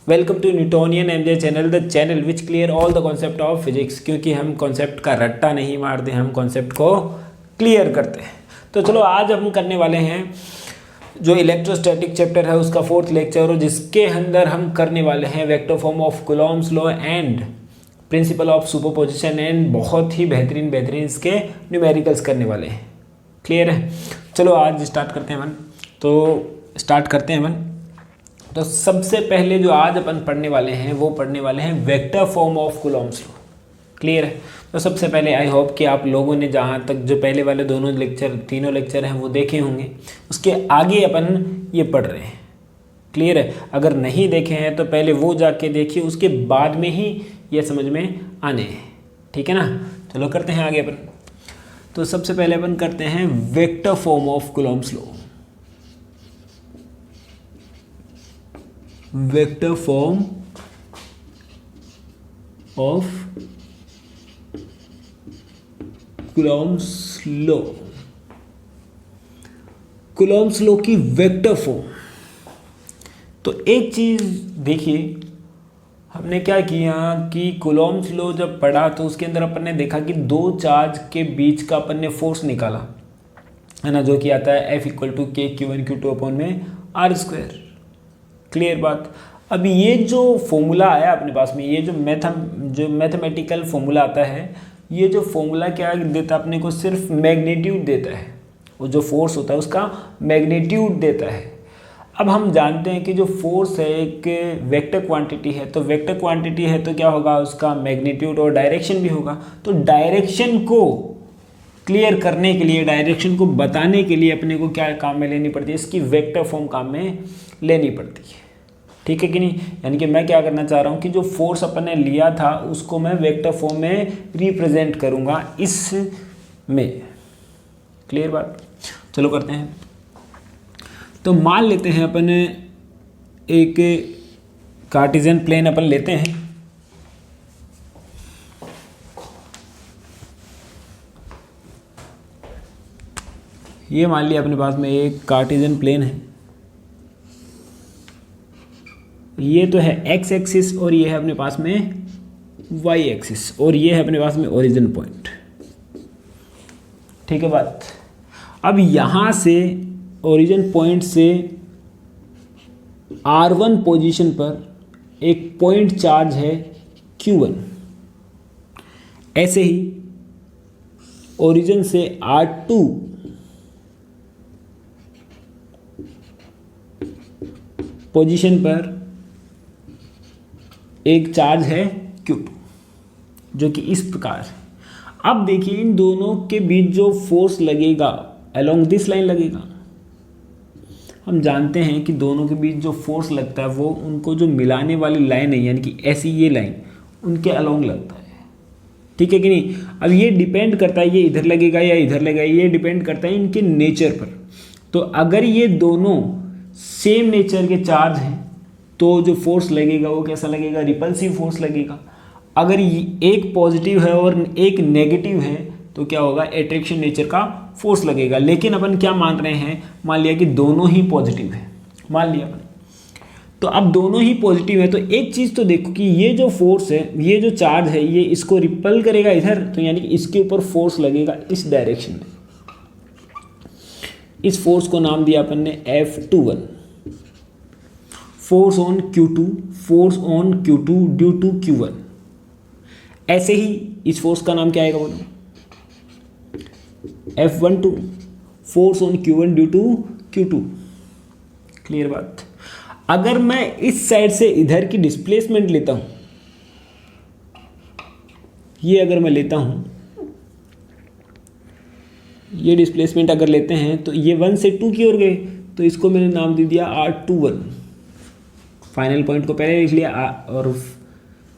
Welcome to Newtonian MJ channel, the channel which clear all the concept of physics. क्योंकि हम concept का रट्टा नहीं मारते, हम कॉन्सेप्ट को क्लियर करते हैं। तो चलो आज हम करने वाले हैं जो इलेक्ट्रोस्टैटिक चैप्टर है उसका 4th लेक्चर, और जिसके अंदर हम करने वाले हैं vector form of Coulomb's law and principal of superposition, and बहुत ही बेहतरीन इसके न्यूमेरिकल्स करने वाले हैं। क्लियर है? चलो आज स्टार्ट करते हैं अपन। तो सबसे पहले जो आज अपन पढ़ने वाले हैं vector form of Coulomb's law. Clear है? तो सबसे पहले आई होप कि आप लोगों ने जहाँ तक जो पहले वाले तीनों लेक्चर हैं वो देखे होंगे, उसके आगे अपन ये पढ़ रहे हैं। क्लियर है? अगर नहीं देखे हैं तो पहले वो जाके देखिए, उसके बाद में ही ये समझ में आने हैं। ठीक है ना? चलो करते हैं आगे अपन। तो सबसे पहले अपन करते हैं vector form of Coulomb's law. Vector form of Coulomb's law. Coulomb's law की वेक्टर फॉर्म। तो एक चीज देखिए, हमने क्या किया कि कूलॉम्स लॉ जब पढ़ा तो उसके अंदर अपन ने देखा कि दो चार्ज के बीच का अपन ने फोर्स निकाला है ना, जो कि आता है F = K(Q1Q2)/R²। क्लियर बात? अब ये जो फॉर्मूला आया अपने पास में, ये जो मैथमेटिकल फॉर्मूला आता है, ये जो फॉर्मूला क्या देता है अपने को? सिर्फ मैग्नीट्यूड देता है। वो जो फोर्स होता है उसका मैग्नीट्यूड देता है। अब हम जानते हैं कि जो फोर्स है एक वेक्टर क्वांटिटी है, तो वेक्टर क्वांटिटी है तो क्या होगा? उसका मैग्नीट्यूड और डायरेक्शन भी होगा। तो डायरेक्शन को क्लियर करने के लिए, डायरेक्शन को बताने के लिए अपने को क्या काम में लेनी पड़ती है? इसकी वेक्टर फॉर्म काम में लेनी पड़ती है। ठीक है कि नहीं? यानी कि मैं क्या करना चाह रहा हूँ कि जो फोर्स अपन ने लिया था उसको मैं वेक्टर फॉर्म में रिप्रेजेंट करूँगा इसमें। क्लियर बात? चलो करते हैं। तो मान लेते हैं अपन एक कार्टेशियन प्लेन अपन लेते हैं। ये मान लिया अपने पास में एक कार्टेशियन प्लेन है। ये तो है x एक्सिस और ये है अपने पास में y एक्सिस, और ये है अपने पास में ओरिजिन पॉइंट। ठीक है बात? अब यहाँ से ओरिजिन पॉइंट से R1 पोजीशन पर एक पॉइंट चार्ज है Q1। ऐसे ही ओरिजिन से R2 पोजीशन पर एक चार्ज है Q2, जो कि इस प्रकार है। अब देखिए इन दोनों के बीच जो फोर्स लगेगा अलोंग दिस लाइन लगेगा। हम जानते हैं कि दोनों के बीच जो फोर्स लगता है वो उनको जो मिलाने वाली लाइन है, यानी कि ऐसी ये लाइन, उनके अलोंग लगता है। ठीक है कि नहीं? अब ये डिपेंड करता है ये इधर लगेगा या इधर लगेगा, ये डिपेंड करता है इनके नेचर पर। तो अगर ये दोनों सेम नेचर के चार्ज हैं तो जो फोर्स लगेगा वो कैसा लगेगा? रिपल्सिव फोर्स लगेगा। अगर एक पॉजिटिव है और एक नेगेटिव है तो क्या होगा? अट्रैक्शन नेचर का फोर्स लगेगा। लेकिन अपन क्या मान रहे हैं? मान लिया कि दोनों ही पॉजिटिव है, मान लिया अपन। तो अब दोनों ही पॉजिटिव है तो एक चीज़ तो देखो कि ये जो फोर्स है, ये जो चार्ज है, ये इसको रिपल करेगा इधर, तो यानी कि इसके ऊपर फोर्स लगेगा इस डायरेक्शन में। इस फोर्स को नाम दिया अपन ने F21, force on Q2 due to Q1। ऐसे ही इस फोर्स का नाम क्या आएगा बोलो? F12, force on Q1 due to Q2। Clear बात? अगर मैं इस साइड से इधर की डिस्प्लेसमेंट लेता हूं, ये अगर मैं लेता हूं, ये डिस्प्लेसमेंट अगर लेते हैं तो ये 1 से 2 की ओर गए, तो इसको मैंने नाम दे दिया R21। फाइनल पॉइंट को पहले लिख लिया और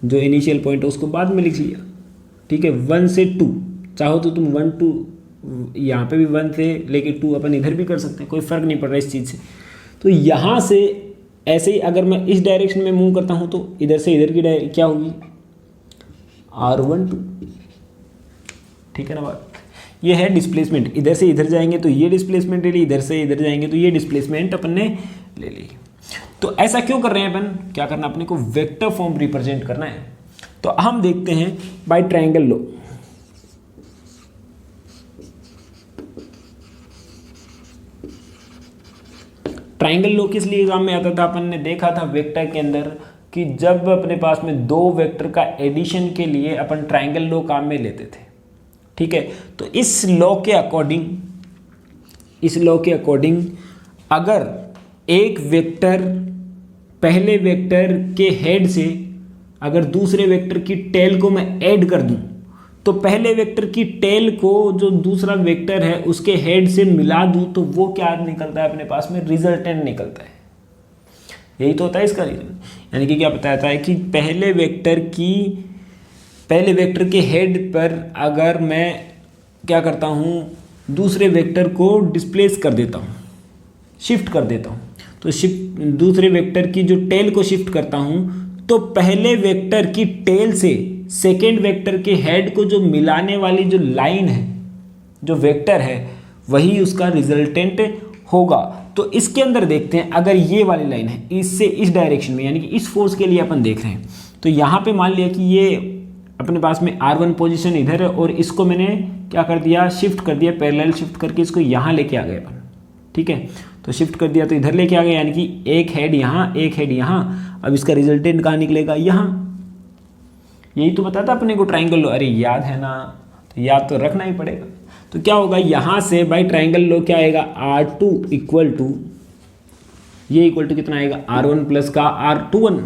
जो इनिशियल पॉइंट है उसको बाद में लिख लिया। ठीक है? 1 से 2, चाहो तो तुम 1 2 यहाँ पे भी 1 से लेके 2 अपन इधर भी कर सकते हैं, कोई फ़र्क नहीं पड़ रहा इस चीज़ से। तो यहाँ से ऐसे ही अगर मैं इस डायरेक्शन में मूव करता हूँ तो इधर से इधर की क्या होगी? R12। ठीक है ना बात? ये है डिस्प्लेसमेंट। इधर से इधर जाएंगे तो ये डिस्प्लेसमेंट ले ली, इधर से इधर जाएंगे तो ये डिस्प्लेसमेंट अपन ने ले ली। तो ऐसा क्यों कर रहे हैं अपन, क्या करना अपने को, वेक्टर फॉर्म रिप्रेजेंट करना है। तो हम देखते हैं by triangle law. Triangle law किस लिए काम में आता था, अपन ने देखा था वेक्टर के अंदर कि जब अपने पास में दो वेक्टर का एडिशन के लिए अपन ट्रायंगल लॉ काम में लेते थे, ठीक है। तो इस लॉ के अकॉर्डिंग अगर एक वेक्टर पहले वेक्टर के हेड से अगर दूसरे वेक्टर की टेल को मैं ऐड कर दूं, तो पहले वेक्टर की टेल को जो दूसरा वेक्टर है उसके हेड से मिला दूं, तो वो क्या निकलता है अपने पास में, रिजल्टेंट निकलता है। यही तो होता है इसका रीजन। यानी कि क्या बताता है कि पहले वेक्टर के हेड पर अगर मैं क्या करता हूँ, दूसरे वेक्टर को डिस्प्लेस कर देता हूँ, शिफ्ट कर देता हूँ, तो दूसरे वेक्टर की जो टेल को शिफ्ट करता हूँ, तो पहले वेक्टर की टेल से सेकेंड वेक्टर के हेड को जो मिलाने वाली जो लाइन है, जो वेक्टर है, वही उसका रिजल्टेंट होगा। तो इसके अंदर देखते हैं, अगर ये वाली लाइन है इससे इस डायरेक्शन में, यानी कि इस फोर्स के लिए अपन देख रहे हैं, तो यहाँ पे मान लिया कि ये अपने पास में R1 पोजीशन इधर है और इसको मैंने क्या कर दिया, शिफ्ट कर दिया, पैरेलल शिफ्ट करके इसको यहाँ लेके आ गए अपन, ठीक है। तो शिफ्ट कर दिया तो इधर लेके आ गए, यानी कि एक हेड यहाँ, एक हेड यहाँ। अब इसका रिजल्टेंट कहाँ निकलेगा, यहाँ। यही तो बताता अपने को ट्रायंगल लॉ। अरे याद है ना, तो याद तो रखना ही पड़ेगा। तो क्या होगा, यहाँ से बाय ट्रायंगल लॉ क्या आएगा, R2 इक्वल टू, ये इक्वल टू कितना आएगा, R1 प्लस का R21,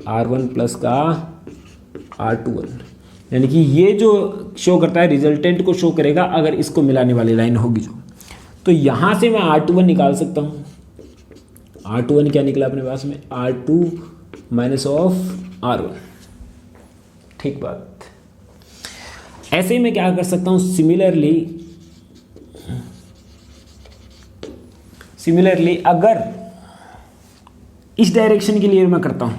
R1 प्लस का R21। यानी कि ये जो शो करता है, रिजल्टेंट को शो करेगा अगर इसको मिलाने वाली लाइन होगी जो। तो यहाँ से मैं R21 निकाल सकता हूँ। R21 क्या निकला अपने पास में, R2 माइनस ऑफ R1, ठीक बात। ऐसे ही मैं क्या कर सकता हूँ, सिमिलरली अगर इस डायरेक्शन के लिए मैं करता हूँ,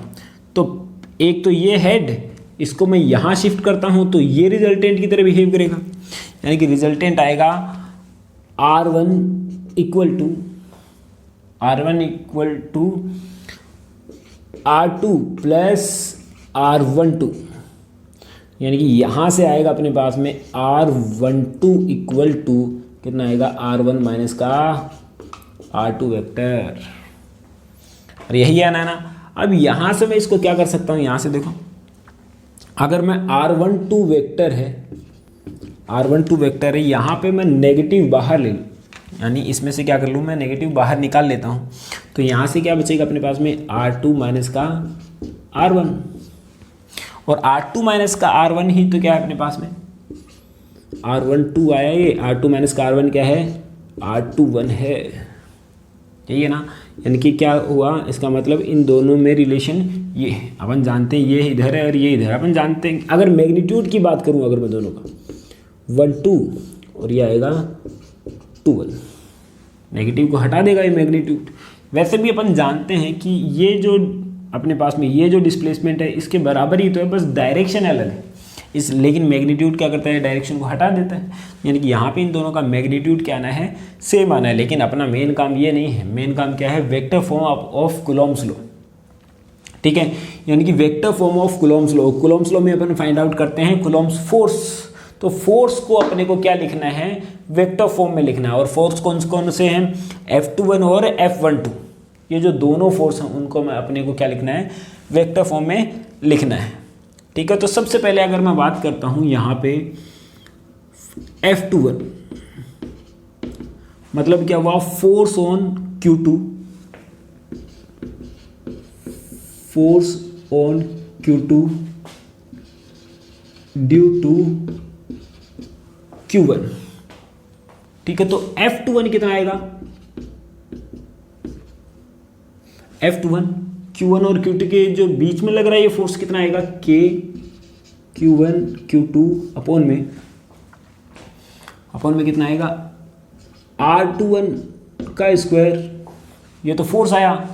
तो एक तो ये हेड, इसको मैं यहाँ शिफ्ट करता हूँ, तो ये रिजल्टेंट की तरह बिहेव करेगा। यानी कि रिजल्टेंट आएगा R1 equal to R2 plus R12। यानी कि यहाँ से आएगा अपने पास में R12 इक्वल टू कितना आएगा, R1 माइनस का R2 वेक्टर। और यही आना है ना। अब यहाँ से मैं इसको क्या कर सकता हूँ, यहाँ से देखो, अगर मैं R12 वेक्टर है, यहाँ पे मैं नेगेटिव बाहर ले लूँ, यानी इसमें से क्या कर लूँ, मैं नेगेटिव बाहर निकाल लेता हूँ, तो यहाँ से क्या बचेगा अपने पास में, R2 माइनस का R1। और R2 माइनस का R1 ही तो क्या है अपने पास में, R12 आया, ये R2 माइनस का R1 क्या है, R21 है, यही है ना। यानी कि क्या हुआ, इसका मतलब इन दोनों में रिलेशन ये है। अपन जानते हैं ये इधर है और ये इधर है। अपन जानते हैं, अगर मैग्नीट्यूड की बात करूँ अगर मैं दोनों का, 1 2 और ये आएगा 2 1, नेगेटिव को हटा देगा ये मैग्नीट्यूड। वैसे भी अपन जानते हैं कि ये जो अपने पास में ये जो डिस्प्लेसमेंट है इसके बराबर ही तो है, बस डायरेक्शन अलग है इस, लेकिन मैग्नीट्यूड क्या करता है, डायरेक्शन को हटा देता है। यानी कि यहाँ पे इन दोनों का मैग्नीट्यूड क्या आना है, सेम आना है। लेकिन अपना मेन काम ये नहीं है, मेन काम क्या है, vector form of Coulomb's law, ठीक है। यानी कि vector form of Coulomb's law, Coulomb's law में अपन फाइंड आउट करते हैं कूलॉम्स फोर्स। तो फोर्स को अपने को क्या लिखना है, वेक्टर फॉर्म में लिखना है। और फोर्स कौन कौन से हैं, F21 और F12, ये जो दोनों फोर्स हैं उनको मैं अपने को क्या लिखना है, वेक्टर फॉर्म में लिखना है, ठीक है। तो सबसे पहले अगर मैं बात करता हूँ यहाँ पे F21 मतलब क्या हुआ, force on Q2, force on Q2 due to Q1, ठीक है। तो F21 कितना आएगा, F21 Q1 और Q2 के जो बीच में लग रहा है ये फोर्स कितना आएगा, K Q1 Q2 अपॉन में कितना आएगा, R21 का स्क्वायर। ये तो फोर्स आया,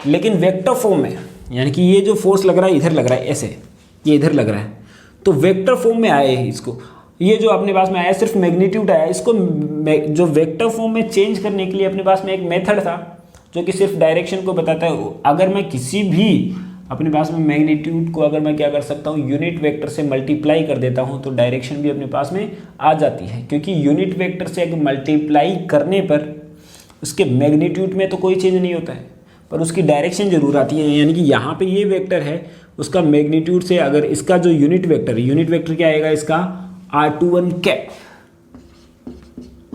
लेकिन वेक्टर फॉर्म में, यानी कि ये जो फोर्स लग रहा है इधर लग रहा है, ऐसे ये इधर लग रहा है, तो वेक्टर फॉर्म में आए हैं इसको। ये जो अपने पास में आया सिर्फ मैग्नीट्यूड आया, इसको जो वेक्टर फॉर्म में चेंज करने के लिए अपने पास में एक मेथड था जो कि सिर्फ डायरेक्शन को बताता है। अगर मैं किसी भी अपने पास में मैग्नीट्यूड को अगर मैं क्या कर सकता हूँ, यूनिट वेक्टर से मल्टीप्लाई कर देता हूँ तो डायरेक्शन भी अपने पास में आ जाती है, क्योंकि यूनिट वेक्टर से अगर मल्टीप्लाई करने पर उसके मैग्नीट्यूड में तो कोई चेंज नहीं होता है, पर उसकी डायरेक्शन जरूर आती है। यानी कि यहाँ पे ये वेक्टर है, उसका मैग्नीट्यूड से अगर इसका जो यूनिट वेक्टर क्या आएगा, इसका r21 कैप,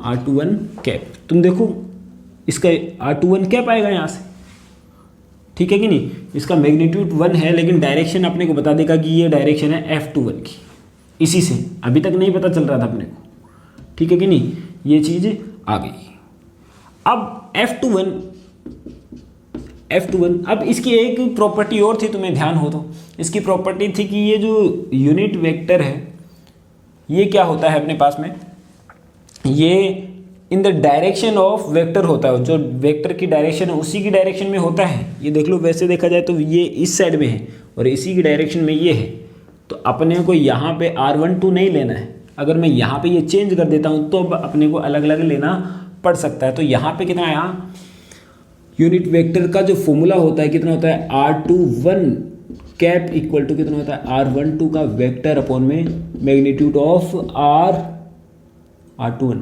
r21 कैप। तुम देखो इसका r21 कैप आएगा यहाँ से, ठीक है कि नहीं। इसका मैग्नीट्यूड 1 है, लेकिन डायरेक्शन अपने को बता देगा कि ये डायरेक्शन है F21 की। इसी से अभी तक नहीं पता चल रहा था अपने को, ठीक है कि नहीं, ये चीज़ आ गई। अब F21 अब इसकी एक प्रॉपर्टी और थी, तुम्हें ध्यान हो तो। इसकी प्रॉपर्टी थी कि ये जो यूनिट वेक्टर है ये क्या होता है अपने पास में, ये in the direction of vector होता है, जो वेक्टर की डायरेक्शन है उसी की डायरेक्शन में होता है। ये देख लो, वैसे देखा जाए तो ये इस साइड में है और इसी की डायरेक्शन में ये है, तो अपने को यहाँ पे r12 नहीं लेना है। अगर मैं यहाँ पे ये चेंज कर देता हूँ तो अब अपने को अलग अलग लेना पड़ सकता है। तो यहाँ पे कितना आया, यूनिट वेक्टर का जो फॉर्मूला होता है कितना होता है, r21 कैप इक्वल टू कितना होता है, r12 का वेक्टर अपॉन में मैग्नीट्यूड ऑफ r21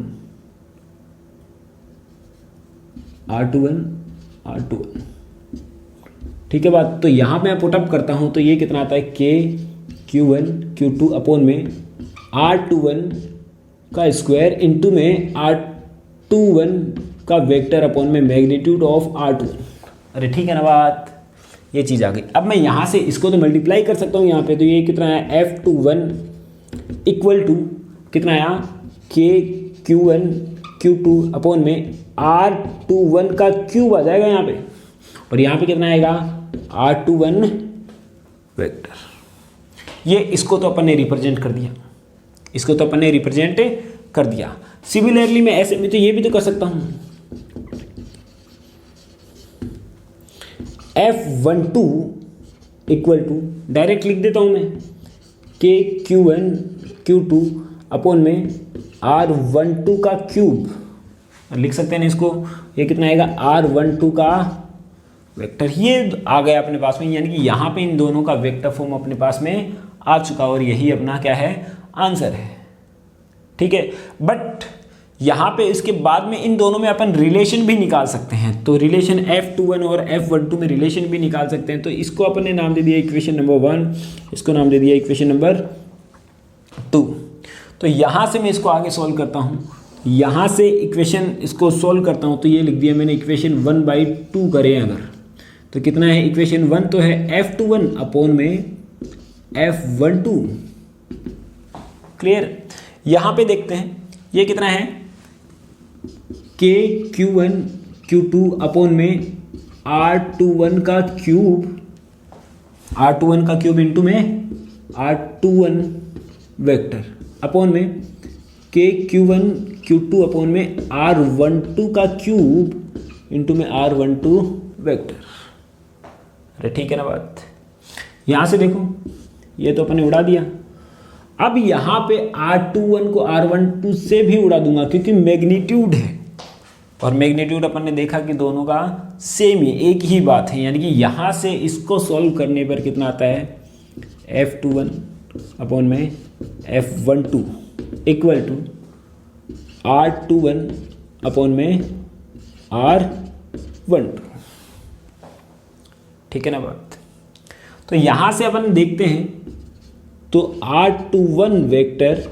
ठीक है बात। तो यहाँ पे मैं पुटअप करता हूँ तो ये कितना आता है, k q1 अपॉन में r21 का स्क्वायर इंटू में r21 का वेक्टर अपॉन में मैग्नीट्यूड ऑफ r21। अरे ठीक है ना बात, ये चीज़ आ गई। अब मैं यहाँ से इसको तो मल्टीप्लाई कर सकता हूँ यहाँ पे, तो ये कितना है, F21 इक्वल टू कितना आया, Q1 अपॉन में R21 का क्यूब आ जाएगा यहाँ पे, और यहाँ पे कितना आएगा, R21 वेक्टर। ये इसको तो अपन ने रिप्रेजेंट कर दिया, सिमिलरली मैं ऐसे में तो ये भी तो कर सकता हूँ, F12 इक्वल टू डायरेक्ट लिख देता हूँ मैं, Q2 अपॉन में R12 का क्यूब लिख सकते हैं इसको। ये कितना आएगा, R12 का वेक्टर। ये आ गया अपने पास में, यानी कि यहाँ पे इन दोनों का वेक्टर फॉर्म अपने पास में आ चुका, और यही अपना क्या है, आंसर है, ठीक है। बट यहाँ पे इसके बाद में इन दोनों में अपन रिलेशन भी निकाल सकते हैं, तो रिलेशन F21 और F12 में रिलेशन भी निकाल सकते हैं। तो इसको अपन ने नाम दे दिया इक्वेशन नंबर 1, इसको नाम दे दिया इक्वेशन नंबर 2। तो यहाँ से मैं इसको आगे सॉल्व करता हूँ, यहाँ से इक्वेशन इसको सॉल्व करता हूँ, तो ये लिख दिया मैंने इक्वेशन 1/2 करें अगर, तो कितना है, इक्वेशन 1 तो है F21 अपॉन में F12। क्लियर। यहाँ पे देखते हैं ये कितना है, Q1 अपॉन में R21 का क्यूब इंटू में R21 वेक्टर अपॉन में Q2 अपॉन में R12 का क्यूब इंटू में R12 वेक्टर। अरे ठीक है ना बात। यहाँ से देखो ये तो अपने उड़ा दिया, अब यहाँ पे R21 को R12 से भी उड़ा दूंगा क्योंकि मैग्नीट्यूड है, और मैग्नीट्यूड अपन ने देखा कि दोनों का सेम ही एक ही बात है। यानी कि यहाँ से इसको सॉल्व करने पर कितना आता है, F21 अपॉन में F12 equal to R21 upon में R12। ठीक है ना बात। तो यहाँ से अपन देखते हैं तो R21 वेक्टर,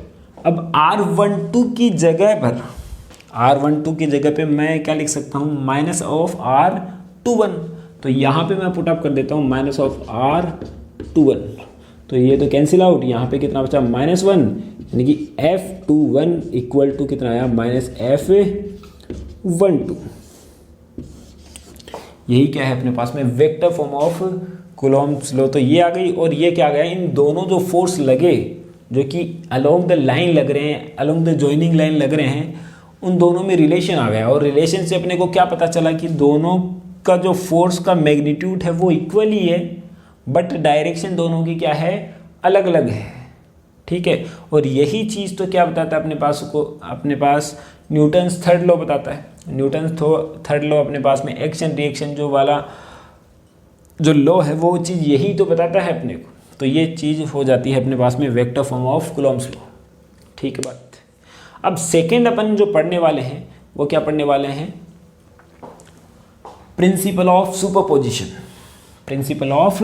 अब R12 की जगह पे मैं क्या लिख सकता हूँ, माइनस ऑफ R21। तो यहाँ पे मैं पुटअप कर देता हूँ माइनस ऑफ R21, तो ये तो कैंसिल आउट, यहाँ पे कितना बचा, -1, यानी कि F21 इक्वल टू कितना आया, -F12। यही क्या है अपने पास में, vector form of Coulomb's law. तो ये आ गई, और ये क्या आ गया, इन दोनों जो फोर्स लगे जो कि अलोंग द लाइन लग रहे हैं, अलोंग द जॉइनिंग लाइन लग रहे हैं, उन दोनों में रिलेशन आ गया। और रिलेशन से अपने को क्या पता चला कि दोनों का जो फोर्स का मैग्नीट्यूड है वो इक्वल ही है, बट डायरेक्शन दोनों की क्या है, अलग अलग है। ठीक है, और यही चीज़ तो क्या बताता है अपने पास न्यूटन्स थर्ड लॉ बताता है। न्यूटन थर्ड लॉ अपने पास में एक्शन रिएक्शन जो वाला जो लॉ है वो चीज़ यही तो बताता है अपने को। तो ये चीज़ हो जाती है अपने पास में vector form of Coulomb's law. ठीक है बात। अब सेकेंड अपन जो पढ़ने वाले हैं वो क्या पढ़ने वाले हैं, principal of superposition. Principal of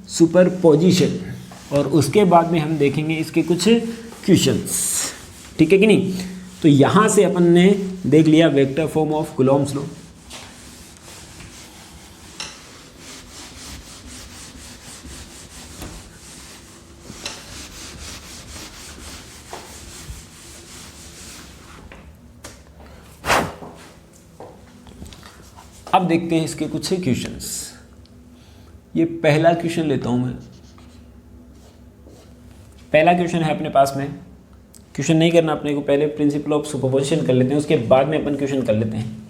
superposition, और उसके बाद में हम देखेंगे इसके कुछ क्वेश्चंस। ठीक है कि नहीं। तो यहाँ से अपन ने देख लिया vector form of Coulomb's law. अब देखते हैं इसके कुछ क्वेश्चंस। ये पहला क्वेश्चन लेता हूं मैं। पहला क्वेश्चन है अपने पास में, क्वेश्चन नहीं करना अपने को, पहले प्रिंसिपल ऑफ सुपरपोजिशन कर लेते हैं, उसके बाद में अपन क्वेश्चन कर लेते हैं।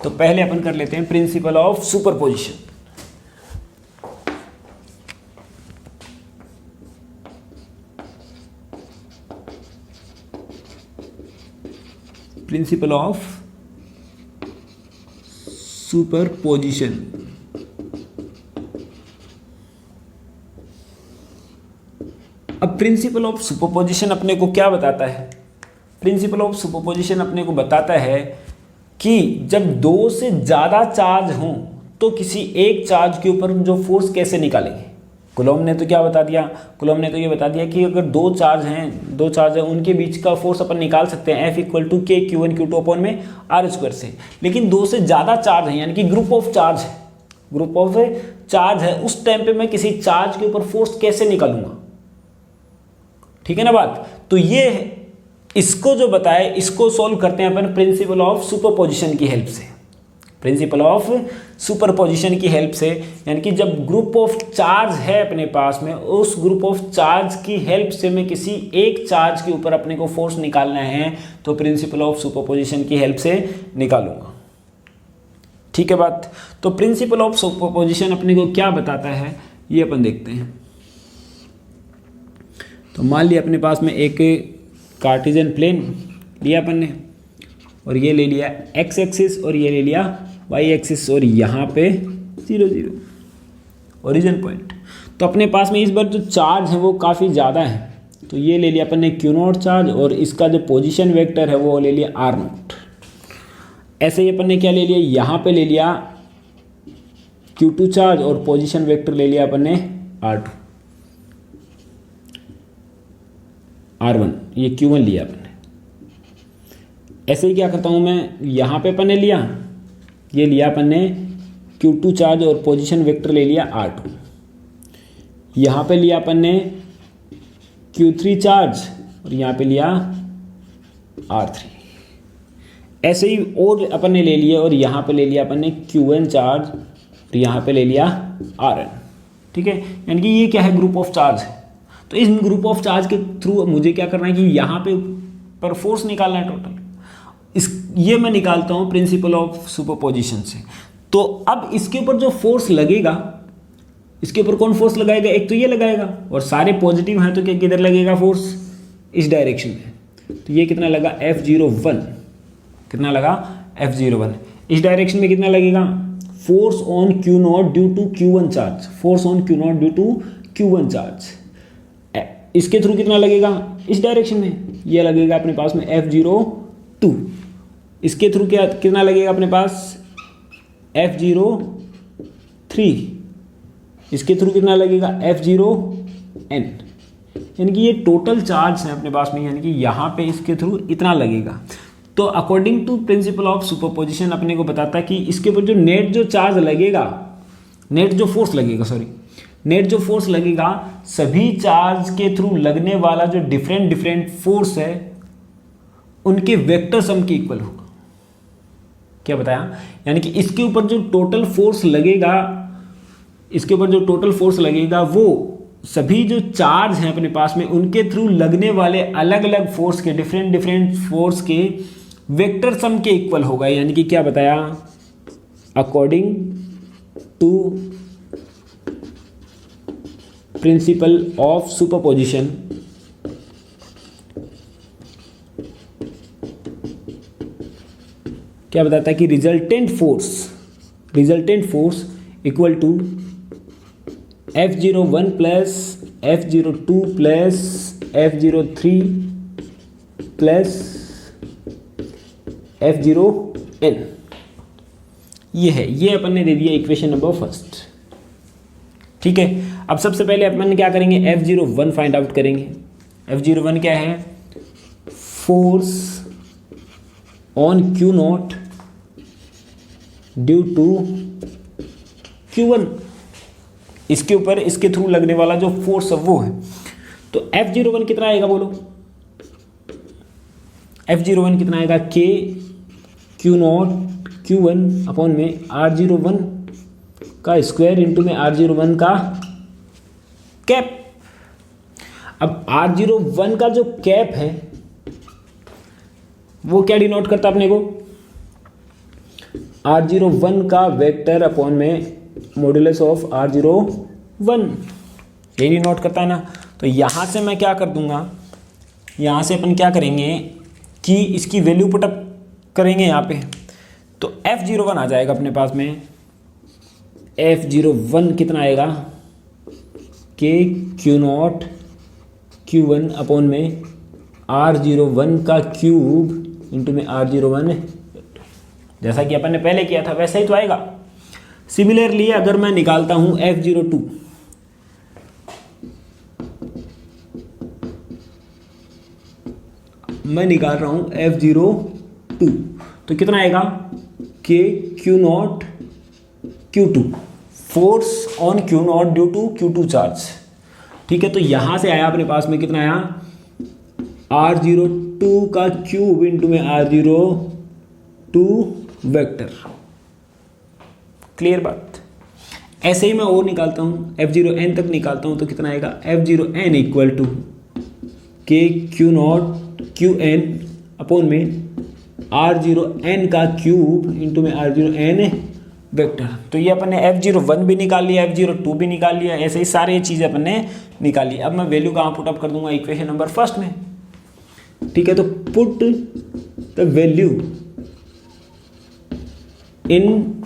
तो पहले अपन कर लेते हैं principal of superposition. Principal of superposition. अब प्रिंसिपल ऑफ सुपरपोजिशन अपने को क्या बताता है? प्रिंसिपल ऑफ सुपरपोजिशन अपने को बताता है कि जब दो से ज़्यादा चार्ज हों तो किसी एक चार्ज के ऊपर जो फोर्स कैसे निकालेंगे। कूलॉम ने तो क्या बता दिया, कूलॉम ने तो ये बता दिया कि अगर दो चार्ज हैं उनके बीच का फोर्स अपन निकाल सकते हैं F इक्वल टू के Q1 Q2 अपॉन में R स्क्वायर से। लेकिन दो से ज़्यादा चार्ज हैं यानी कि ग्रुप ऑफ चार्ज है, उस टाइम पे मैं किसी चार्ज के ऊपर फोर्स कैसे निकालूंगा। ठीक है ना बात। तो ये इसको जो बताए इसको सॉल्व करते हैं अपन प्रिंसिपल ऑफ सुपरपोजिशन की हेल्प से। प्रिंसिपल ऑफ सुपरपोजिशन की हेल्प से, यानी कि जब ग्रुप ऑफ चार्ज है अपने पास में, उस ग्रुप ऑफ चार्ज की हेल्प से मैं किसी एक चार्ज के ऊपर अपने को फोर्स निकालना है तो प्रिंसिपल ऑफ सुपरपोजिशन की हेल्प से निकालूंगा। ठीक है बात। तो प्रिंसिपल ऑफ सुपरपोजिशन अपने को क्या बताता है ये अपन देखते हैं। तो मान लिया अपने पास में एक कार्टेशियन प्लेन लिया अपन ने, और ये ले लिया एक्स एक्सिस और ये ले लिया वाई एक्सिस, और यहाँ पे 0 0 ओरिजिन पॉइंट। तो अपने पास में इस बार जो चार्ज है वो काफ़ी ज़्यादा है, तो ये ले लिया अपन ने Q0 चार्ज, और इसका जो पोजीशन वेक्टर है वो ले लिया R0। ऐसे ही अपन ने क्या ले लिया, यहाँ पे ले लिया Q2 चार्ज और पोजीशन वेक्टर ले लिया अपन ने R2 R1, ये Q1 लिया अपन ने। ऐसे ही क्या करता हूँ मैं, यहाँ पे अपन ने लिया, ये लिया अपन ने Q2 चार्ज और पोजीशन वेक्टर ले लिया R2। यहाँ पे लिया अपन ने Q3 चार्ज और यहाँ पे लिया R3। ऐसे ही और अपन ने ले लिया, और यहाँ पे ले लिया अपन ने Q1 चार्ज और यहाँ पे ले लिया Rn। ठीक है, यानी कि ये क्या है, ग्रुप ऑफ चार्ज है। तो इस ग्रुप ऑफ चार्ज के थ्रू मुझे क्या करना है कि यहाँ पे पर फोर्स निकालना है टोटल। ये मैं निकालता हूँ प्रिंसिपल ऑफ सुपरपोजिशन से। तो अब इसके ऊपर जो फोर्स लगेगा, इसके ऊपर कौन फोर्स लगाएगा, एक तो ये लगाएगा, और सारे पॉजिटिव हैं तो क्या किधर लगेगा फोर्स, इस डायरेक्शन में। तो ये कितना लगा F01, कितना लगा F01। इस डायरेक्शन में कितना लगेगा, force on Q0 due to Q1 charge, force on Q0 due to Q1 charge. इसके थ्रू कितना लगेगा, इस डायरेक्शन में ये लगेगा अपने पास में F02। इसके थ्रू क्या कितना लगेगा अपने पास F03। इसके थ्रू कितना लगेगा F0n। यानी कि ये टोटल चार्ज है अपने पास में, यानी कि यहाँ पे इसके थ्रू इतना लगेगा। तो according to principle of superposition अपने को बताता है कि इसके ऊपर जो नेट जो चार्ज लगेगा, नेट जो फोर्स लगेगा सभी चार्ज के थ्रू लगने वाला जो डिफरेंट फोर्स है उनके वेक्टर सम के इक्वल होगा। क्या बताया, यानी कि इसके ऊपर जो टोटल फोर्स लगेगा, इसके ऊपर जो टोटल फोर्स लगेगा वो सभी जो चार्ज हैं अपने पास में उनके थ्रू लगने वाले अलग अलग फोर्स के डिफरेंट फोर्स के वेक्टर सम के इक्वल होगा। यानी कि क्या बताया, according to principle of superposition क्या बताता है कि resultant force equal to F01 plus F02 plus F03 plus F0n। ये है, ये अपन ने दे दिया इक्वेशन नंबर फर्स्ट। ठीक है, अब सबसे पहले अपन क्या करेंगे, F01 फाइंड आउट करेंगे। F01 क्या है, force on Q0 due to Q1, इसके ऊपर इसके थ्रू लगने वाला जो फोर्स है वो है। तो F01 कितना आएगा बोलो, F01 कितना आएगा, K Q0 Q1 अपॉन में R01 का स्क्वायर इंटू में R01 का कैप। अब R01 का जो कैप है वो क्या डिनोट करता है अपने को, R01 का वेक्टर अपॉन में मॉड्यूलस ऑफ R01, यही डिनोट करता है ना। तो यहाँ से मैं क्या कर दूंगा, यहाँ से अपन क्या करेंगे कि इसकी वैल्यू पुटअप करेंगे यहाँ पे, तो F01 आ जाएगा अपने पास में। F01 कितना आएगा, K Q0 Q1 अपॉन में R01 का क्यूब इंटू में R01, जैसा कि अपन ने पहले किया था वैसा ही तो आएगा। सिमिलरली अगर मैं निकालता हूं F02, मैं निकाल रहा हूं F02, तो कितना आएगा, K Q0 Q2, force on Q0 due to Q2 charge. ठीक है, तो यहां से आया अपने पास में कितना आया, R02 का क्यूब इंटू में R02 वेक्टर। क्लियर बात। ऐसे ही मैं और निकालता हूँ, F0n तक निकालता हूँ, तो कितना आएगा, F0n equal to K Q0 Qn upon में R0n का क्यूब इंटू में R0n वेक्टर। तो ये अपन ने F01 भी निकाल लिया, F02 भी निकाल लिया, ऐसे ही सारे चीज़ें अपन ने निकाल ली। अब मैं वैल्यू कहाँ पुट अप कर दूंगा, इक्वेशन नंबर फर्स्ट में। ठीक है, तो put the value in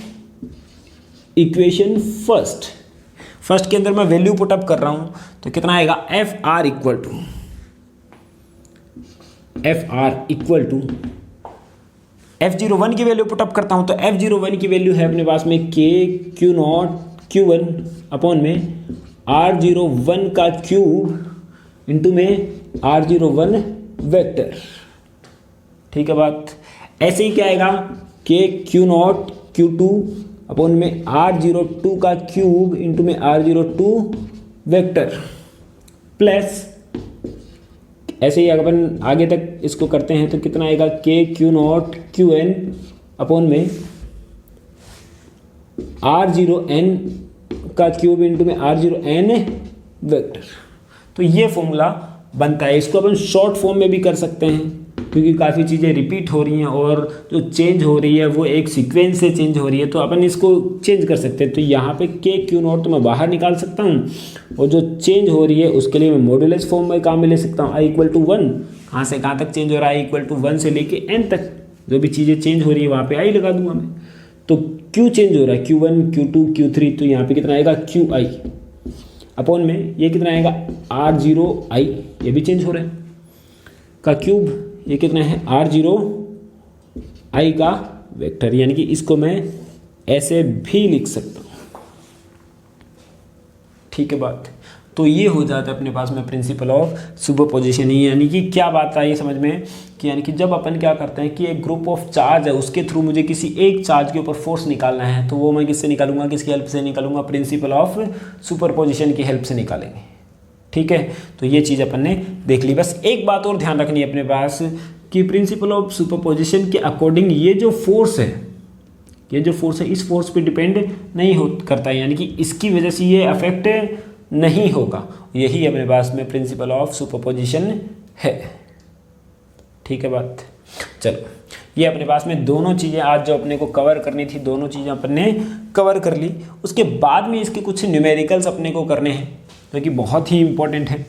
equation first के अंदर मैं वैल्यू पुट अप कर रहा हूं, तो कितना आएगा, FR इक्वल टू F01 की वैल्यू पुट अप करता हूं, तो F01 की वैल्यू है अपने पास में K Q0 Q1 अपॉन में R01 का क्यूब इंटू में R01 वेक्टर। ठीक है बात। ऐसे ही क्या आएगा, K Q0 Q2 अपॉन में R02 का क्यूब इंटू में R02 वेक्टर प्लस, ऐसे ही अगर अपन आगे तक इसको करते हैं तो कितना आएगा, K Q0 Qn अपॉन में R0n का क्यूब इंटू में R0n वेक्टर। तो ये फॉर्मूला बनता है। इसको अपन शॉर्ट फॉर्म में भी कर सकते हैं क्योंकि काफ़ी चीज़ें रिपीट हो रही हैं और जो चेंज हो रही है वो एक सीक्वेंस से चेंज हो रही है, तो अपन इसको चेंज कर सकते हैं। तो यहाँ पे K Q0 तो मैं बाहर निकाल सकता हूँ और जो चेंज हो रही है उसके लिए मैं मॉड्यूलस फॉर्म में काम में ले सकता हूँ। I इक्वल टू 1, कहाँ से कहाँ तक चेंज हो रहा है, I इक्वल टू 1 से लेके n तक जो भी चीज़ें चेंज हो रही है वहाँ पर I लगा दूंगा मैं। तो Q चेंज हो रहा है, Q1 Q2 Q3, तो यहाँ पर कितना आएगा, QI अपॉन में ये कितना आएगा, R0I, ये भी चेंज हो रहा है का क्यूब, ये कितना है, R0I का वेक्टर। यानी कि इसको मैं ऐसे भी लिख सकता हूँ। ठीक है बात। तो ये हो जाता है अपने पास में प्रिंसिपल ऑफ सुपरपोजिशन। यानी कि क्या बात आई समझ में कि यानी कि जब अपन क्या करते हैं कि एक ग्रुप ऑफ चार्ज है उसके थ्रू मुझे किसी एक चार्ज के ऊपर फोर्स निकालना है, तो वो मैं किससे निकालूंगा, किसकी हेल्प से निकालूंगा, प्रिंसिपल ऑफ सुपरपोजिशन की हेल्प से निकालेंगे। ठीक है, तो ये चीज़ अपन ने देख ली। बस एक बात और ध्यान रखनी है अपने पास कि प्रिंसिपल ऑफ सुपरपोजिशन के अकॉर्डिंग ये जो फोर्स है इस फोर्स पे डिपेंड नहीं हो करता है, यानी कि इसकी वजह से ये अफेक्ट नहीं होगा। यही अपने पास में प्रिंसिपल ऑफ सुपरपोजिशन है। ठीक है बात। चलो, ये अपने पास में दोनों चीज़ें आज जो अपने को कवर करनी थी, दोनों चीज़ें अपन ने कवर कर ली। उसके बाद में इसके कुछ न्यूमेरिकल्स अपने को करने हैं जो कि बहुत ही इंपॉर्टेंट है।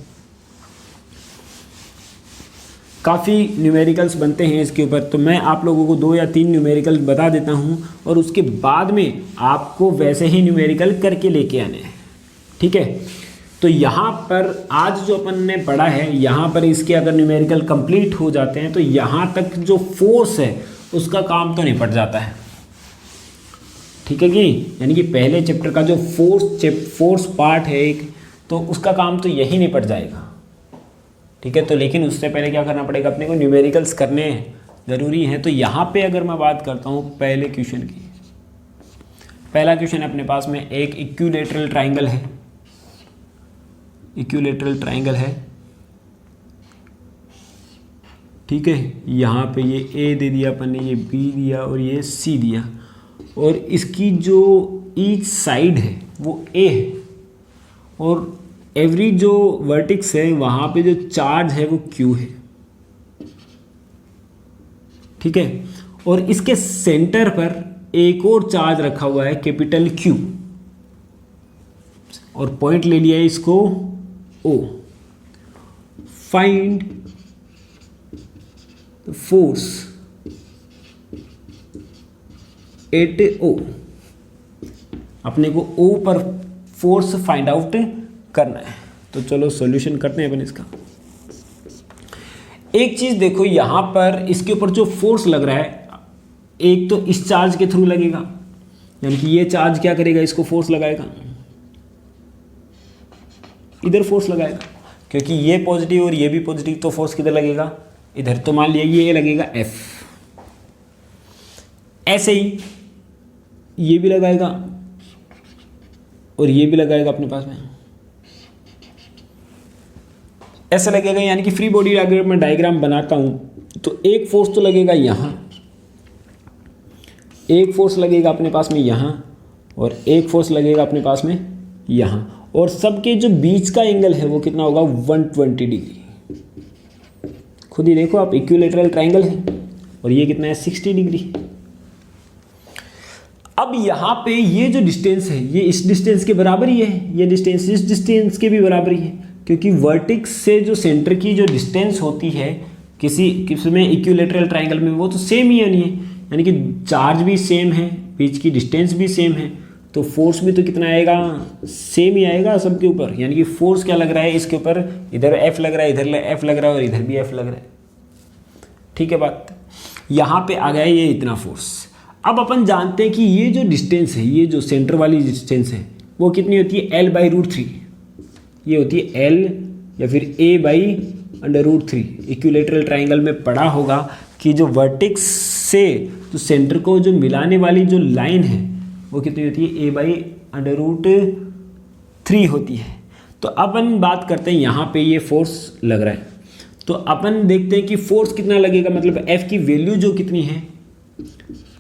काफ़ी न्यूमेरिकल्स बनते हैं इसके ऊपर, तो मैं आप लोगों को 2 या 3 न्यूमेरिकल बता देता हूँ और उसके बाद में आपको वैसे ही न्यूमेरिकल करके लेके आने हैं, ठीक है। तो यहाँ पर आज जो अपन ने पढ़ा है, यहाँ पर इसके अगर न्यूमेरिकल कंप्लीट हो जाते हैं तो यहाँ तक जो फोर्स है उसका काम तो निपट जाता है, ठीक है कि, यानी कि पहले चैप्टर का जो फोर्स पार्ट है एक, तो उसका काम तो यही निपट जाएगा, ठीक है। तो लेकिन उससे पहले क्या करना पड़ेगा, अपने को न्यूमेरिकल्स करने ज़रूरी हैं। तो यहाँ पे अगर मैं बात करता हूँ पहले क्वेश्चन की, पहला क्वेश्चन अपने पास में एक इक्विलेटरल ट्राइंगल है, इक्विलेटरल ट्राइंगल है, ठीक है। यहाँ पे ये ए दे दिया अपन ने, ये बी दिया और ये सी दिया, और इसकी जो ईच साइड है वो ए है, और एवरी जो वर्टिक्स है वहाँ पे जो चार्ज है वो क्यू है, ठीक है। और इसके सेंटर पर एक और चार्ज रखा हुआ है कैपिटल क्यू, और पॉइंट ले लिया है इसको ओ। फाइंड द फोर्स एट ओ, अपने को ओ पर फोर्स फाइंड आउट करना है। तो चलो सॉल्यूशन करते हैं अपन इसका। एक चीज देखो, यहां पर इसके ऊपर जो फोर्स लग रहा है, एक तो इस चार्ज के थ्रू लगेगा, यानी कि ये चार्ज क्या करेगा, इसको फोर्स लगाएगा, इधर फोर्स लगाएगा, क्योंकि ये पॉजिटिव और ये भी पॉजिटिव, तो फोर्स किधर लगेगा, इधर। तो मान लिया ये लगेगा एफ, ऐसे ही ये भी लगाएगा और ये भी लगाएगा अपने पास में, ऐसा लगेगा। यानी कि फ्री बॉडी अगर मैं डायग्राम बनाता हूं तो एक फोर्स तो लगेगा यहां, एक फोर्स लगेगा अपने पास में यहां, और एक फोर्स लगेगा अपने पास में यहां, और सबके जो बीच का एंगल है वो कितना होगा, 120 डिग्री। खुद ही देखो आप, इक्विलेटरल ट्राइंगल है और ये कितना है, 60 डिग्री। अब यहाँ पे ये जो डिस्टेंस है ये इस डिस्टेंस के बराबर ही है, ये डिस्टेंस इस डिस्टेंस के भी बराबर ही है, क्योंकि वर्टिक्स से जो सेंटर की जो डिस्टेंस होती है किसी में इक्विलेटरल ट्राइंगल में, वो तो सेम ही है, यानी कि चार्ज भी सेम है, बीच की डिस्टेंस भी सेम है, तो फोर्स भी तो कितना आएगा, सेम ही आएगा सबके ऊपर। यानी कि फोर्स क्या लग रहा है इसके ऊपर, इधर एफ लग रहा है, इधर एफ लग रहा है और इधर भी एफ लग रहा है, ठीक है बात। यहाँ पे आ गया ये इतना फोर्स। अब अपन जानते हैं कि ये जो डिस्टेंस है, ये जो सेंटर वाली डिस्टेंस है वो कितनी होती है, L/√3, ये होती है L या फिर A/√3। इक्विलेटरल ट्राइंगल में पढ़ा होगा कि जो वर्टेक्स से जो सेंटर को जो मिलाने वाली जो लाइन है वो कितनी होती है, A/√3 होती है। तो अपन बात करते हैं यहाँ पे ये फोर्स लग रहा है, तो अपन देखते हैं कि फोर्स कितना लगेगा, मतलब F की वैल्यू जो कितनी है,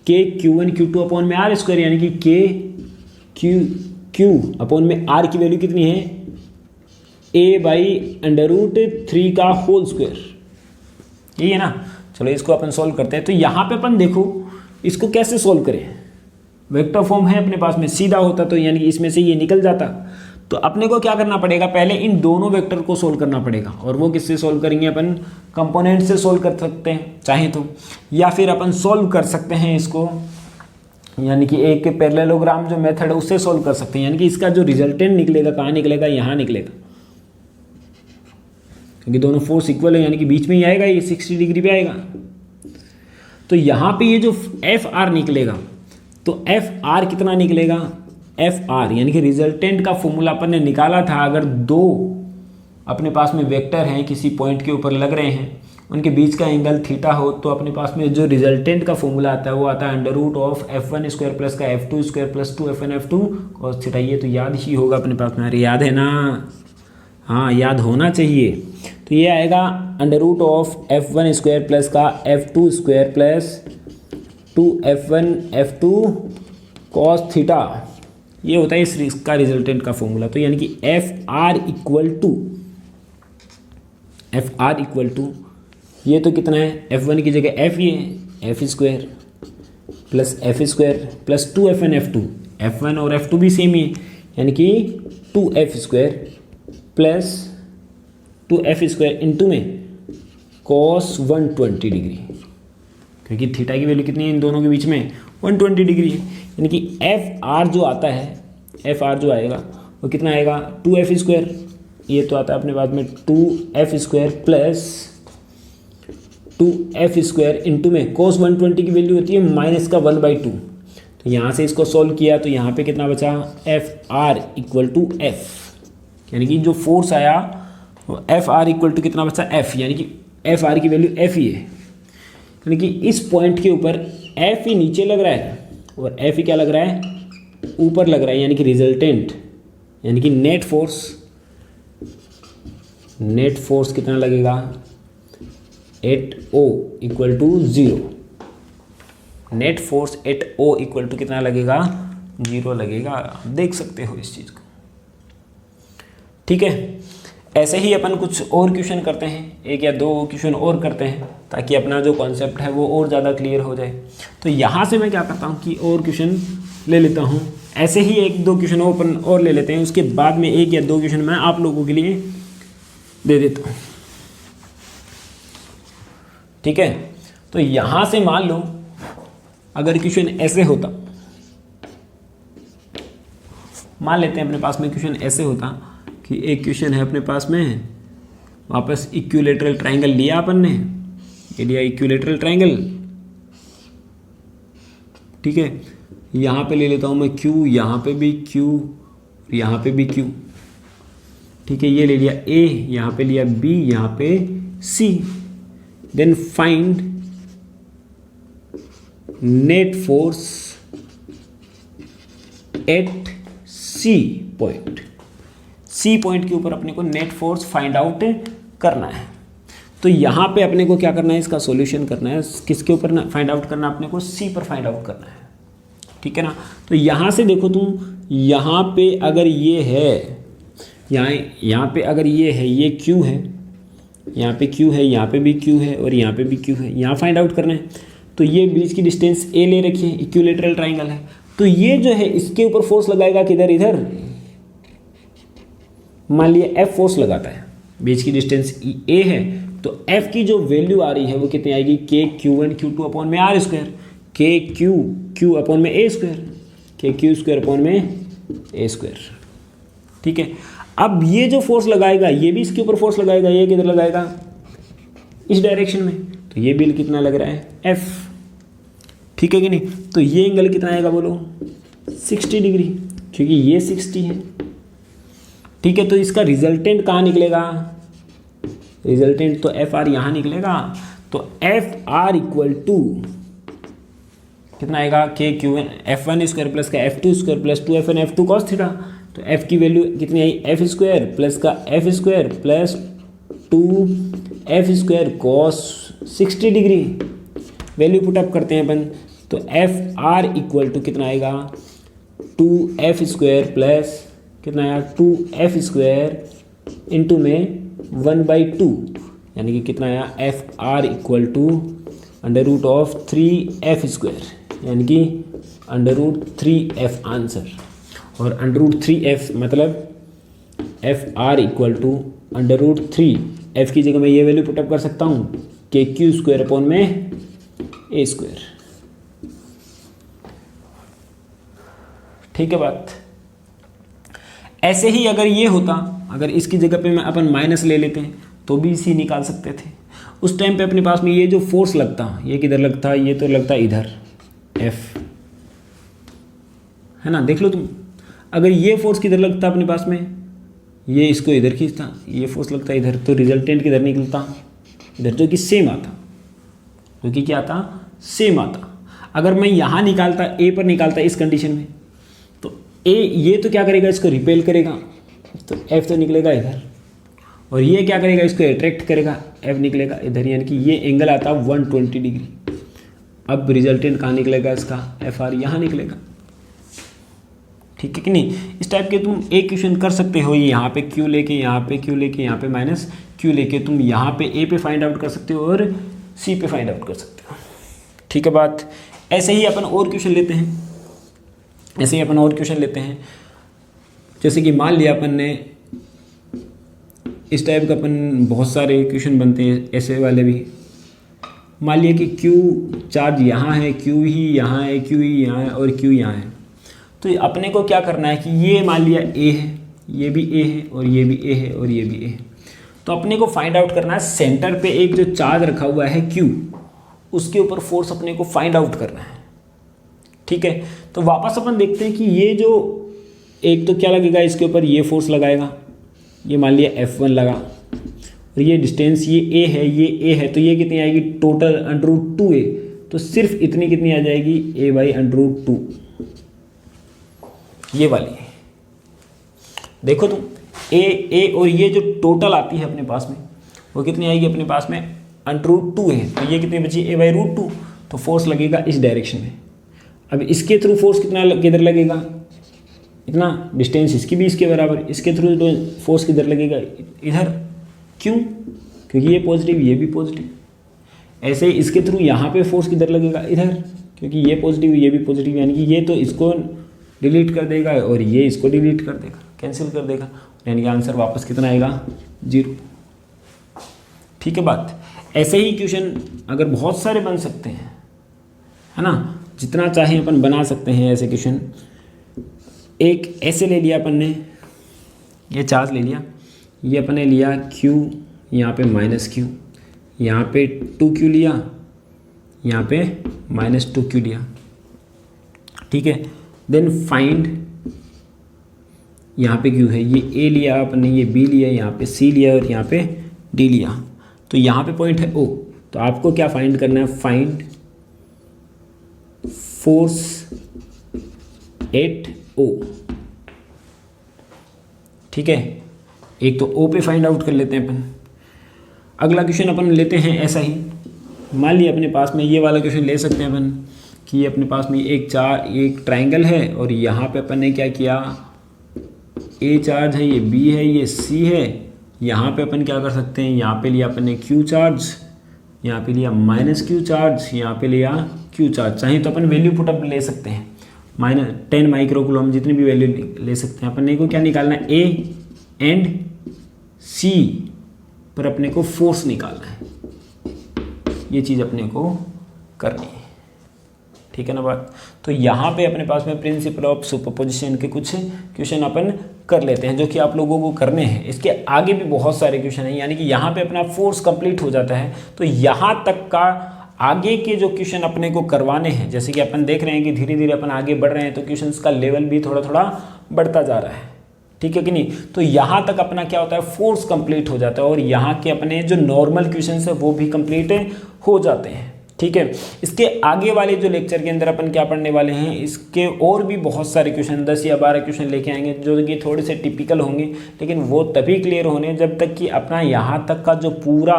Q1 Q2 अपॉन में R स्क्वायर, यानी कि Q अपॉन में R की वैल्यू कितनी है, A/√3 का होल स्क्वायर, यही है ना। चलो इसको अपन सॉल्व करते हैं। तो यहाँ पे अपन देखो इसको कैसे सॉल्व करें, वेक्टर फॉर्म है अपने पास में, सीधा होता तो यानी कि इसमें से ये निकल जाता। तो अपने को क्या करना पड़ेगा, पहले इन दोनों वेक्टर को सोल्व करना पड़ेगा, और वो किससे सोल्व करेंगे, अपन कंपोनेंट से सोल्व कर सकते हैं चाहे तो, या फिर अपन सोल्व कर सकते हैं इसको, यानी कि एक पैरेललोग्राम जो मेथड है उससे सोल्व कर सकते हैं। यानी कि इसका जो रिजल्टेंट निकलेगा कहाँ निकलेगा, यहाँ निकलेगा, क्योंकि दोनों फोर्स इक्वल है, यानी कि बीच में ही आएगा, ये 60 डिग्री पे आएगा। तो यहाँ पे ये जो एफ आर निकलेगा, तो एफ आर कितना निकलेगा, एफ आर यानी कि रिजल्टेंट का फॉर्मूला अपन ने निकाला था। अगर दो अपने पास में वेक्टर हैं किसी पॉइंट के ऊपर लग रहे हैं, उनके बीच का एंगल थीटा हो, तो अपने पास में जो रिजल्टेंट का फॉर्मूला आता है वो आता है √f1² प्लस का f2² plus 2fn(f2) cos theta. ये तो याद ही होगा अपने पास में, अरे याद है ना, हाँ याद होना चाहिए। तो ये आएगा √f1² प्लस का f2² plus 2fn(f2) cos theta, ये होता है इसका रिजल्टेंट का फॉर्मूला। तो यानी कि एफ आर इक्वल टू ये तो कितना है, f1 की जगह f, ये f² plus f² plus 2fn(f2), f1 और f2 भी सेम ही है, यानी कि 2f² प्लस 2f² इंटू में cos 120 डिग्री, क्योंकि थीटा की वैल्यू कितनी है इन दोनों के बीच में, 120 डिग्री है। यानी कि एफ आर जो आता है, एफ आर जो आएगा वो कितना आएगा, 2f², ये तो आता है अपने बाद में 2f² प्लस 2f² इंटू में cos 120 की वैल्यू होती है -1/2। तो यहाँ से इसको सॉल्व किया तो यहाँ पे कितना बचा, F R equal to F, यानी कि जो फोर्स आया वो एफ आर इक्वल टू कितना बचा, एफ, यानी कि एफ आर की वैल्यू एफ ही है। यानी कि इस पॉइंट के ऊपर एफ ही नीचे लग रहा है और एफ ही क्या लग रहा है, ऊपर लग रहा है, यानी कि रिजल्टेंट, यानी कि नेट फोर्स कितना लगेगा, at O equal to 0। Net force at O equal to कितना लगेगा, 0 लगेगा। आप देख सकते हो इस चीज़ को, ठीक है। ऐसे ही अपन कुछ और क्वेश्चन करते हैं, 1 या 2 क्वेश्चन और करते हैं, ताकि अपना जो कॉन्सेप्ट है वो और ज़्यादा क्लियर हो जाए। तो यहाँ से मैं क्या करता हूँ कि और क्वेश्चन ले लेता हूँ, ऐसे ही 1-2 क्वेश्चन अपन और ले लेते हैं, उसके बाद में 1 या 2 क्वेश्चन मैं आप लोगों के लिए दे देता हूँ, ठीक है। तो यहाँ से मान लो अगर क्वेश्चन ऐसे होता, मान लेते हैं अपने पास में क्वेश्चन ऐसे होता कि एक क्वेश्चन है अपने पास में, वापस इक्विलेटरल ट्राइंगल लिया अपन ने, ये लिया इक्विलेटरल ट्राइंगल, ठीक है। यहाँ पे ले लेता हूँ मैं Q, यहाँ पे भी Q, यहाँ पे भी Q, ठीक है। ये ले लिया A, यहाँ पे लिया B, यहाँ पे C। Then find net force at C point. C point के ऊपर अपने को नेट फोर्स फाइंड आउट करना है। तो यहाँ पे अपने को क्या करना है, इसका सॉल्यूशन करना है, किसके ऊपर फाइंड आउट करना है, अपने को C पर फाइंड आउट करना है, ठीक है ना। तो यहाँ से देखो तुम, यहाँ पे अगर ये है, यहाँ पे अगर ये है, ये Q है, यहाँ पे Q है, यहाँ पे भी Q है और यहाँ पे भी Q है, यहाँ फाइंड आउट करना है। तो ये बीच की डिस्टेंस A ले रखी है, इक्विलेटरल ट्राइंगल है, तो ये जो है इसके ऊपर फोर्स लगाएगा किधर, इधर। मान लिया F फोर्स लगाता है, बीच की डिस्टेंस A है, तो F की जो वैल्यू आ रही है वो कितनी आएगी, KQ1 Q2 अपॉन में R², KQ अपॉन में A², KQ² अपॉन में A², ठीक है। अब ये जो फोर्स लगाएगा ये भी इसके ऊपर फोर्स लगाएगा, ये किधर लगाएगा, इस डायरेक्शन में, तो ये बिल कितना लग रहा है, F, ठीक है कि नहीं। तो ये एंगल कितना आएगा बोलो, 60 डिग्री, क्योंकि ये 60 है, ठीक है। तो इसका रिजल्टेंट कहाँ निकलेगा, रिजल्टेंट तो एफ आर यहाँ निकलेगा। तो एफ आर इक्वल टू कितना आएगा, के क्यू एन F1² प्लस का F2² plus 2Fn F2 cos theta. तो F की वैल्यू कितनी आई, F² प्लस का F² plus 2F² cos 60 degree. Value put up करते हैं अपन, तो एफ आर इक्वल टू कितना आएगा, 2F² प्लस कितना आया, 2F² इंटू में 1/2, यानी कि कितना आया, F R equal to √3F², यानी कि √3F आंसर। और √3F मतलब F R equal to √3F की जगह मैं ये वैल्यू पुटअप कर सकता हूँ, KQ² अपॉन में A², ठीक है बात। ऐसे ही अगर ये होता, अगर इसकी जगह पे मैं अपन माइनस ले लेते हैं तो भी इसी निकाल सकते थे। उस टाइम पे अपने पास में ये जो फोर्स लगता, ये किधर लगता, ये तो लगता इधर F, है ना। देख लो तुम, अगर ये फोर्स किधर लगता अपने पास में, ये इसको इधर खींचता, ये फोर्स लगता इधर, तो रिजल्टेंट किधर निकलता, इधर, जो कि सेम आता, जो कि क्या आता, सेम आता। अगर मैं यहाँ निकालता, A पर निकालता इस कंडीशन में, तो A ये तो क्या करेगा, इसको रिपेल करेगा, तो F तो निकलेगा इधर, और ये क्या करेगा, इसको अट्रैक्ट करेगा, F निकलेगा इधर, यानी कि ये एंगल आता 120 डिग्री। अब रिजल्टेंट कहाँ निकलेगा इसका, एफ आर यहाँ निकलेगा, ठीक है कि नहीं। इस टाइप के तुम एक क्वेश्चन कर सकते हो, ये यहाँ पे Q लेके, यहाँ पे Q लेके, यहाँ पे -Q लेके, तुम यहाँ पे A पे फाइंड आउट कर सकते हो और C पे फाइंड आउट कर सकते हो, ठीक है बात। ऐसे ही अपन और क्वेश्चन लेते हैं, ऐसे ही अपन और क्वेश्चन लेते हैं। जैसे कि मान लिया अपन ने इस टाइप का अपन बहुत सारे क्वेश्चन बनते हैं ऐसे वाले भी। मान लिया कि क्यू चार्ज यहाँ है, क्यू ही यहाँ है, क्यू ही यहाँ है और क्यू यहाँ है। तो अपने को क्या करना है कि ये मान लिया ए है, ये भी ए है और ये भी ए है और ये भी ए है। तो अपने को फाइंड आउट करना है सेंटर पे एक जो चार्ज रखा हुआ है क्यू, उसके ऊपर फोर्स अपने को फाइंड आउट करना है। ठीक है, तो वापस अपन देखते हैं कि ये जो एक तो क्या लगेगा इसके ऊपर, ये फोर्स लगाएगा, ये मान लिया F1 लगा और ये डिस्टेंस ये ए है, ये ए है, तो ये कितनी आएगी टोटल √2a। तो सिर्फ इतनी कितनी आ जाएगी a/√2, ये वाली। देखो तुम ए और ये जो टोटल आती है अपने पास में वो कितनी आएगी अपने पास में √2 है, तो ये कितनी बची a/√2। तो फोर्स लगेगा इस डायरेक्शन में। अब इसके थ्रू फोर्स कितना किधर लगेगा, इतना डिस्टेंस इसकी भी इसके बराबर, इसके थ्रू तो फोर्स किधर लगेगा इधर। क्यों? क्योंकि ये पॉजिटिव ये भी पॉजिटिव। ऐसे ही इसके थ्रू यहाँ पे फोर्स किधर लगेगा इधर, क्योंकि ये पॉजिटिव ये भी पॉजिटिव, यानी कि ये तो इसको डिलीट कर देगा और ये इसको डिलीट कर देगा, कैंसिल कर देगा, यानी कि आंसर वापस कितना आएगा 0। ठीक है बात। ऐसे ही क्वेश्चन अगर बहुत सारे बन सकते हैं, है ना, जितना चाहे अपन बना सकते हैं ऐसे क्वेश्चन। एक ऐसे ले लिया अपन ने, ये चार्ज ले लिया, ये अपन ने लिया Q, यहाँ पे -Q, यहाँ पे 2Q लिया, यहाँ पे -2Q लिया। ठीक है, देन फाइंड, यहाँ पे Q है, ये A लिया अपन ने, ये B लिया, यहाँ पे C लिया और यहाँ पे D लिया। तो यहाँ पे पॉइंट है O। तो आपको क्या फाइंड करना है, फाइंड फोर्स एट O। ठीक है, एक तो O पे फाइंड आउट कर लेते हैं अपन। अगला क्वेश्चन अपन लेते हैं ऐसा ही, मान लिया अपने पास में ये वाला क्वेश्चन ले सकते हैं अपन कि ये अपने पास में एक ट्राइंगल है और यहाँ पे अपन ने क्या किया, A चार्ज है, ये B है, ये C है। यहाँ पे अपन क्या कर सकते हैं, यहाँ पे लिया अपन ने Q चार्ज, यहाँ पे लिया -Q चार्ज, यहाँ पे लिया Q चार्ज। चाहे तो अपन वैल्यू पुटअप ले सकते हैं, -10 माइक्रोकूलम, जितनी भी वैल्यू ले सकते हैं। अपन को क्या निकालना है, A एंड C पर अपने को फोर्स निकालना है। ये चीज़ अपने को करनी है। ठीक है ना बात। तो यहाँ पे अपने पास में प्रिंसिपल ऑफ सुपरपोजिशन के कुछ क्वेश्चन अपन कर लेते हैं जो कि आप लोगों को करने हैं। इसके आगे भी बहुत सारे क्वेश्चन हैं, यानी कि यहाँ पे अपना फोर्स कंप्लीट हो जाता है। तो यहाँ तक का आगे के जो क्वेश्चन अपने को करवाने हैं, जैसे कि अपन देख रहे हैं कि धीरे धीरे अपन आगे बढ़ रहे हैं, तो क्वेश्चंस का लेवल भी थोड़ा थोड़ा बढ़ता जा रहा है। ठीक है कि नहीं। तो यहाँ तक अपना क्या होता है, फोर्स कंप्लीट हो जाता है और यहाँ के अपने जो नॉर्मल क्वेश्चंस है वो भी कंप्लीट हो जाते हैं। ठीक है, इसके आगे वाले जो लेक्चर के अंदर अपन क्या पढ़ने वाले हैं, इसके और भी बहुत सारे क्वेश्चन 10 या 12 क्वेश्चन लेके आएंगे जो कि थोड़े से टिपिकल होंगे, लेकिन वो तभी क्लियर होने जब तक कि अपना यहाँ तक का जो पूरा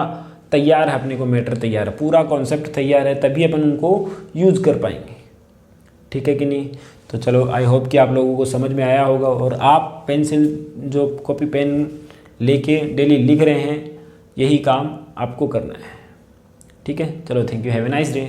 तैयार है, अपने को मैटर तैयार है, पूरा कॉन्सेप्ट तैयार है, तभी अपन उनको यूज़ कर पाएंगे। ठीक है कि नहीं। तो चलो, आई होप कि आप लोगों को समझ में आया होगा और आप पेंसिल जो कॉपी पेन लेके डेली लिख रहे हैं, यही काम आपको करना है। ठीक है, चलो, thank you, have a nice day.